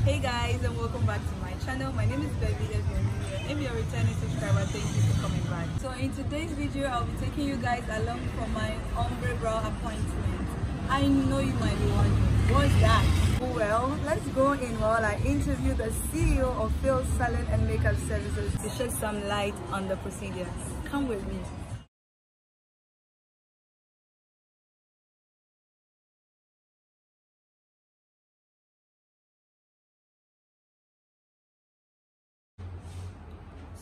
Hey guys, and welcome back to my channel. My name is Bevy. If you're new here, if you're a returning subscriber, thank you for coming back. So in today's video, I'll be taking you guys along for my ombre brow appointment. I know you might be wondering, what's that? Well, let's go in while I interview the CEO of Phyls Salon and Makeup Services to shed some light on the procedure. Come with me.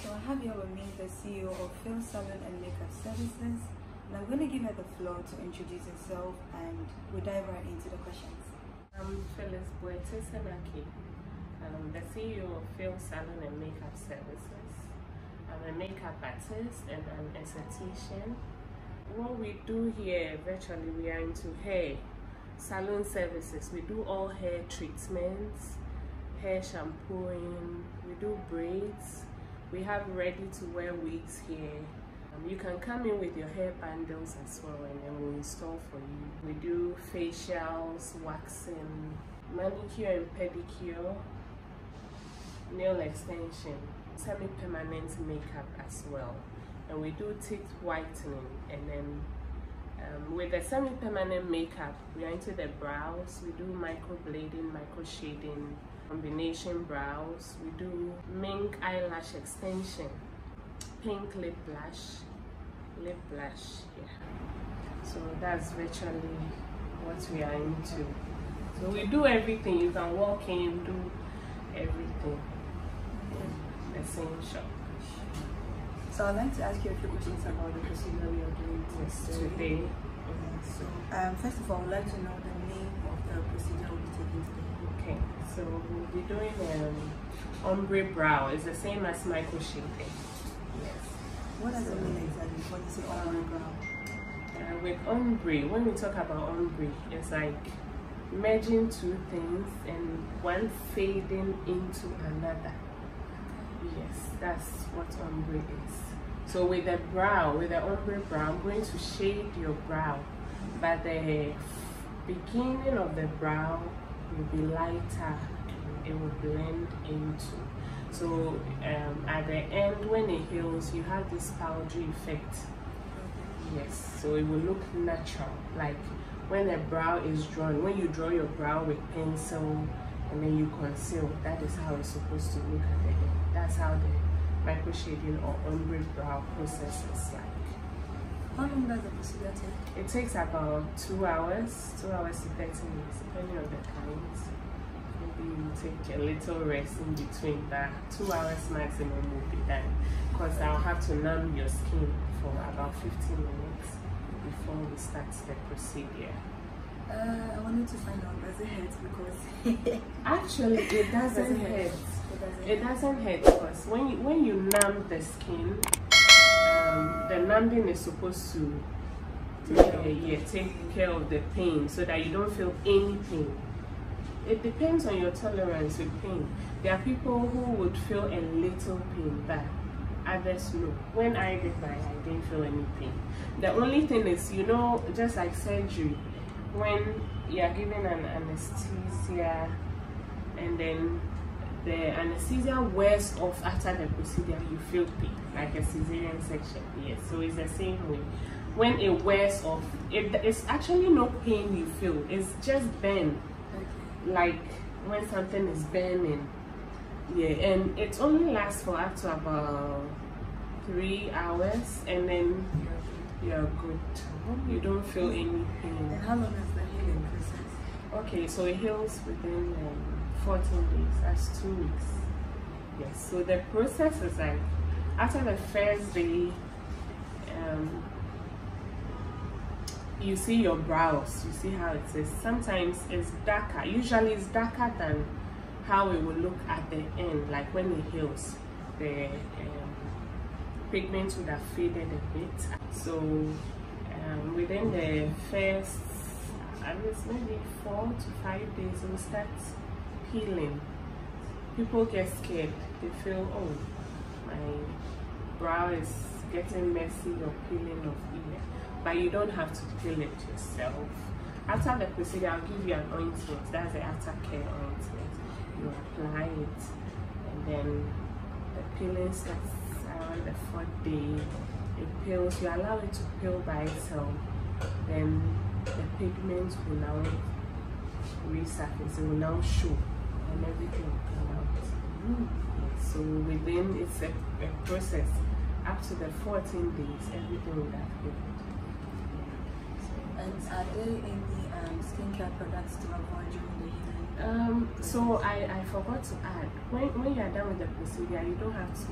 So I have here with me the CEO of Phyls Salon and Makeup Services, and I'm going to give her the floor to introduce herself, and we'll dive right into the questions. I'm Phyls Salon I'm the CEO of Phyls Salon and Makeup Services. I'm a makeup artist and an esthetician. What we do here, virtually, we are into hair salon services. We do all hair treatments, hair shampooing, we do braids. We have ready-to-wear wigs here. You can come in with your hair bundles as well, and then we'll install for you. We do facials, waxing, manicure and pedicure, nail extension, semi-permanent makeup as well. And we do teeth whitening. And then with the semi-permanent makeup, we are into the brows. We do microblading, micro-shading, combination brows. We do mink eyelash extension, pink lip blush, yeah. So that's virtually what we are into. So we do everything. You can walk in, do everything in the same shop. So I'd like to ask you a few questions about the procedure we are doing today. So first of all, I would like to know the name of the procedure we'll be taking today. Okay, so we'll be doing ombre brow. It's the same as micro shading. Yes. What does it mean exactly when you say ombre brow? With ombre, when we talk about ombre, it's like merging two things and one fading into another. Yes, that's what ombre is. So with the brow, with the ombre brow, I'm going to shade your brow, but the beginning of the brow will be lighter, it will blend into. So at the end, when it heals, you have this powdery effect. Yes, so it will look natural, like when the brow is drawn. When you draw your brow with pencil and then you conceal, that is how it's supposed to look at the end. That's how the micro shading or ombre brow process is like. How long does the procedure take? It takes about 2 hours, 2 hours to 30 minutes, depending on the kind. Maybe you take a little rest in between, but 2 hours maximum will be done, because I'll have to numb your skin for about 15 minutes before we start the procedure. I wanted to find out, does it hurt? Because actually it doesn't hurt. It doesn't hurt, because when you numb the skin, the numbing is supposed to take care of the pain, so that you don't feel any pain. It depends on your tolerance with pain. There are people who would feel a little pain, but others no. When I did mine, I didn't feel any pain. The only thing is, you know, just like surgery, when you are given an anesthesia and then the anesthesia wears off after the procedure, you feel pain, like a cesarean section. Yes, so it's the same way. When it wears off, it's actually no pain you feel, it's just burn. Okay. Like when something is burning. Yeah, and it only lasts for up to about 3 hours, and then you're good. You don't feel any pain. And how long is the healing process? Okay, so it heals within 14 days. That's 2 weeks. Yes, so the process is like, after the first day, you see your brows, you see how it is. Sometimes it's darker, usually it's darker than how it will look at the end, like when it heals. The pigment would have faded a bit. So within the first, I guess maybe 4 to 5 days, it will start peeling. People get scared. They feel, oh, my brow is getting messy or peeling off here. But you don't have to peel it yourself. After the procedure, I'll give you an ointment. That's the aftercare ointment. you apply it, and then the peeling starts around the 4th day. It peels, you allow it to peel by itself, then the pigment will now resurface, it will now show, and everything will come out. So within, it's a process. Up to the 14 days, everything will have peeled. And are there any skincare products to avoid during the healing? So I forgot to add, when you are done with the procedure, you don't have to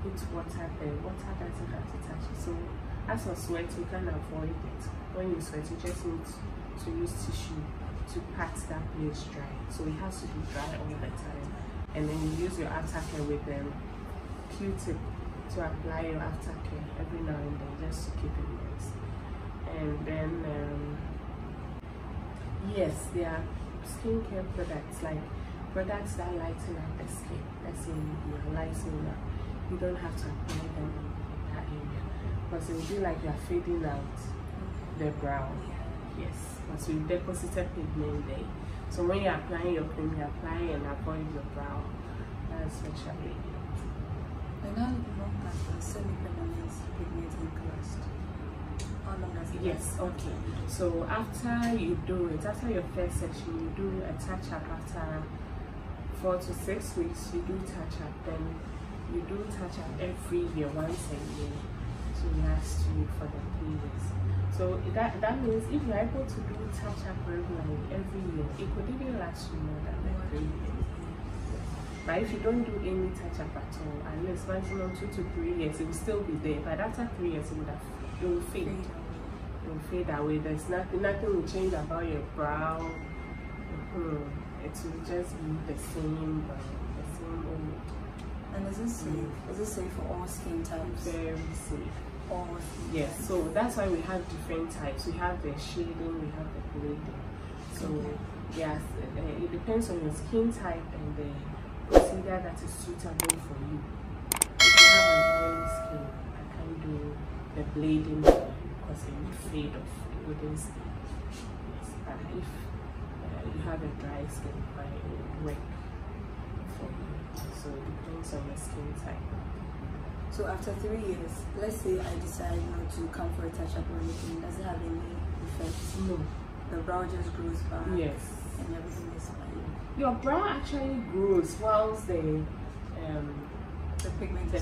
put water there. Water doesn't have to touch it. So as for sweat, you can avoid it. When you sweat, you just need to use tissue to pat that place dry. So it has to be dry all the time. And then you use your aftercare with a Q-tip to apply your aftercare every now and then, just to keep it moist. And then yes, there are skincare products, like products that lighten up the skin. Let's say you're lightening up, you don't have to apply them in that area, because it will be like you're fading out the brow. Yes, because you deposited pigment there. So when you're applying your cream, you apply and avoid your brow. That's actually it. And how long has the semi-permanent pigment last? How long does it Yes, last? okay. So after you do it, after your first session, you do a touch-up after 4 to 6 weeks. You do touch-up, then you do touch-up every year, once a year. So it lasts you for the 3 years. So that means if you're able to do touch-up regularly every year, it could even last you more than like 3 years. But if you don't do any touch-up at all, at least maximum 2 to 3 years, it will still be there. But after 3 years, it will fade. It will fade away. There's nothing will change about your brow. It will just be the same old. And is it safe? Is it safe for all skin types? Very safe. Yes, Yes. so that's why we have different types. We have the shading, we have the blading. So yes, it depends on your skin type and the procedure that is suitable for you. If you have an oily skin, I can do the blading for you because it will fade off, it wouldn't stay. Yes, but if you have a dry skin, it will work for you. So it depends on your skin type. So after 3 years, let's say I decide not to come for a touch-up or anything, does it have any effects? No. The brow just grows back. Yes. And everything is fine. Your brow actually grows whilst the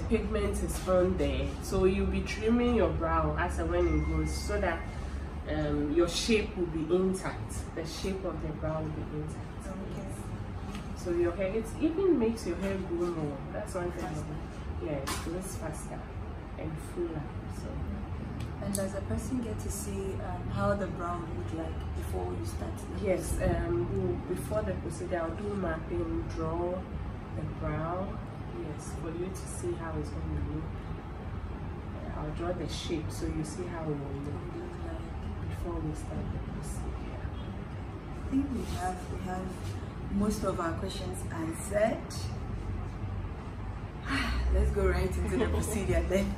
pigment is on there. So you'll be trimming your brow as and when it grows, so that your shape will be intact. The shape of the brow will be intact. Okay. So your hair, it even makes your hair grow more. That's one thing. Yeah, it grows faster and fuller. So. And does a person get to see how the brow look like before you start? Yes, before the procedure, I'll do mapping, draw the brow. Yes, for you to see how it's going to look. I'll draw the shape so you see how it will look before we start the procedure. I think we have most of our questions answered. Let's go right into the procedure then.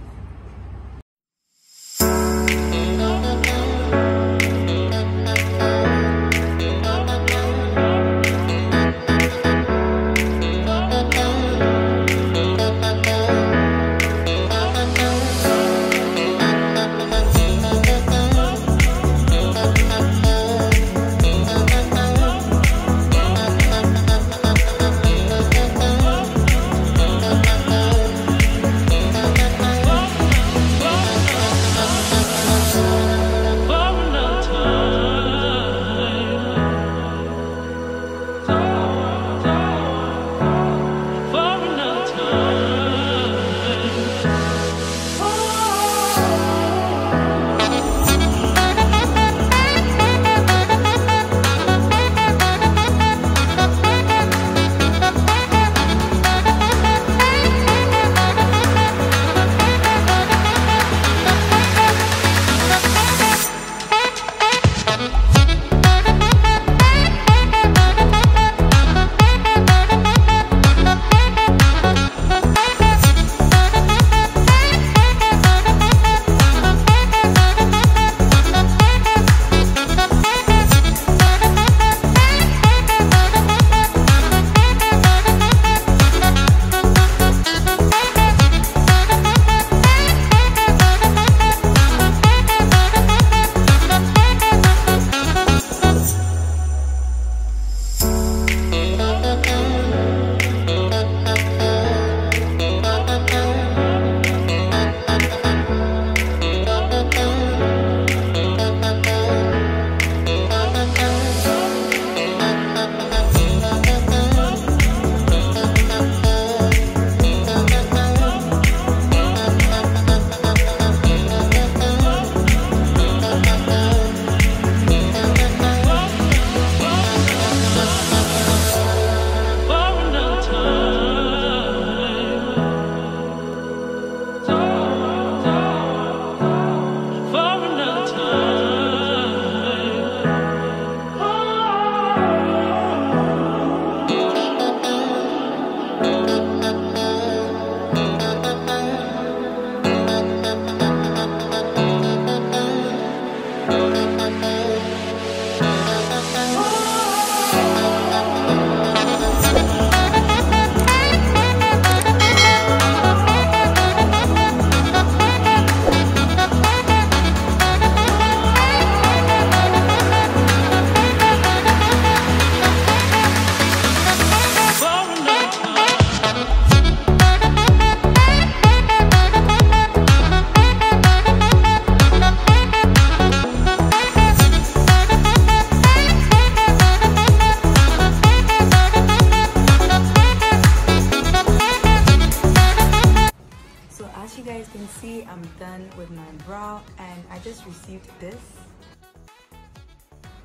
just received this.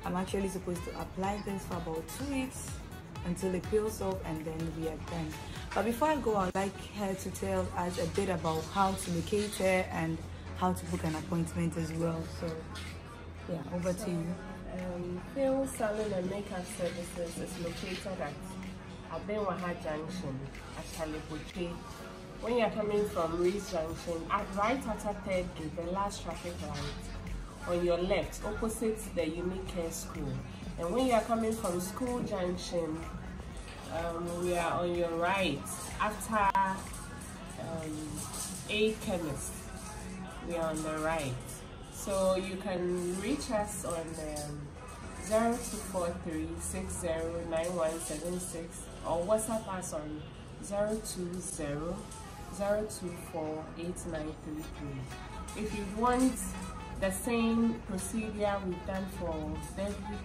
I'm actually supposed to apply this for about 2 weeks until it peels off, and then we are done. But before I go, I'd like her to tell us a bit about how to locate her and how to book an appointment as well. So yeah, over to you. Phyls Salon and Makeup Services is located at Abenwaha Junction at Chalepoche. When you're coming from Reese Junction, right after 3rd gate, the last traffic light, on your left, opposite the Unique Care School. And when you're coming from School Junction, we are on your right after A Chemist. We are on the right. So you can reach us on 0243-609176 or WhatsApp us on 020-024-8933. If you want the same procedure we've done for Bevy,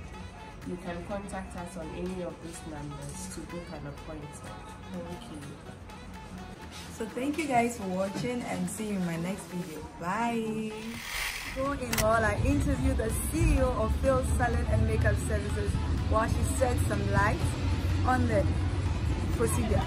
you can contact us on any of these numbers to book an appointment. Thank you. So thank you guys for watching, and see you in my next video. Bye. Going while I interview the CEO of Phyls Salon and Makeup Services while she sheds some light on the procedure.